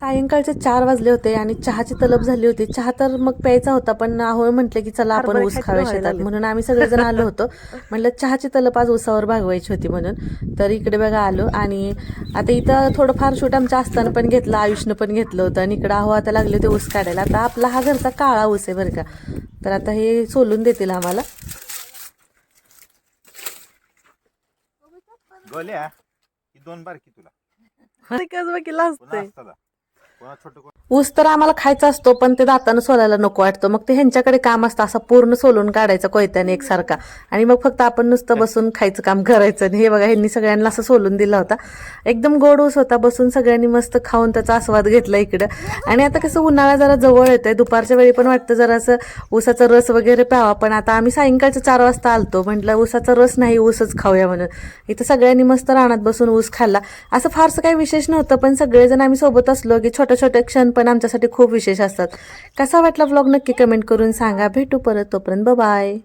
सायंकाळचे 4 वाजले होते आणि चहाची तलब झाली होती. चहा तर मग प्यायचा होता, पण आहोळ म्हटले की चला आपण ऊस खाऊया शेतात, म्हणून आम्ही सगळेजण आलो होतो. म्हटलं चहाची तलब आज ऊसावर भागवायची होती म्हणून. तर इकडे बघा आलो आणि आता इथं थोडंफार शूट आमच्या असताना पण घेतलं, आयुषनं पण घेतलं होतं आणि इकडं आहो आता लागले होते ऊस काढायला. आता आपला हा घरचा काळा ऊस आहे बरं का, तर आता हे सोलून देतील आम्हाला. गोल्या ही 2 बारकी तुला असते ऊस तर आम्हाला खायचा असतो, पण ते दातानं सोलायला नको वाटतं. मग ते ह्यांच्याकडे काम असतं असं पूर्ण सोलून काढायचं कोयत्याने एकसारखा, आणि मग फक्त आपण नुसतं बसून खायचं काम करायचं. आणि हे बघा ह्यांनी सगळ्यांना असं सोलून दिला होता. एकदम गोड ऊस होता. बसून सगळ्यांनी मस्त खाऊन त्याचा आस्वाद घेतला इकडं. आणि आता कसं उन्हाळा जरा जवळ येतोय, दुपारच्या वेळी पण वाटतं जरा असं ऊसाचा रस वगैरे प्यावा. पण आता आम्ही सायंकाळच्या 4 वाजता आलतो, म्हटलं ऊसाचा रस नाही ऊसच खाऊया म्हणून. इथं सगळ्यांनी मस्त रानात बसून ऊस खाल्ला. असं फारसं काही विशेष नव्हतं, पण सगळेजण आम्ही सोबत असलो की छोटे छोटे क्षण पण आमच्यासाठी खूप विशेष असतात. कसा वाटला व्लॉग नक्की कमेंट करून सांगा. भेटू परत, तोपर्यंत बाय.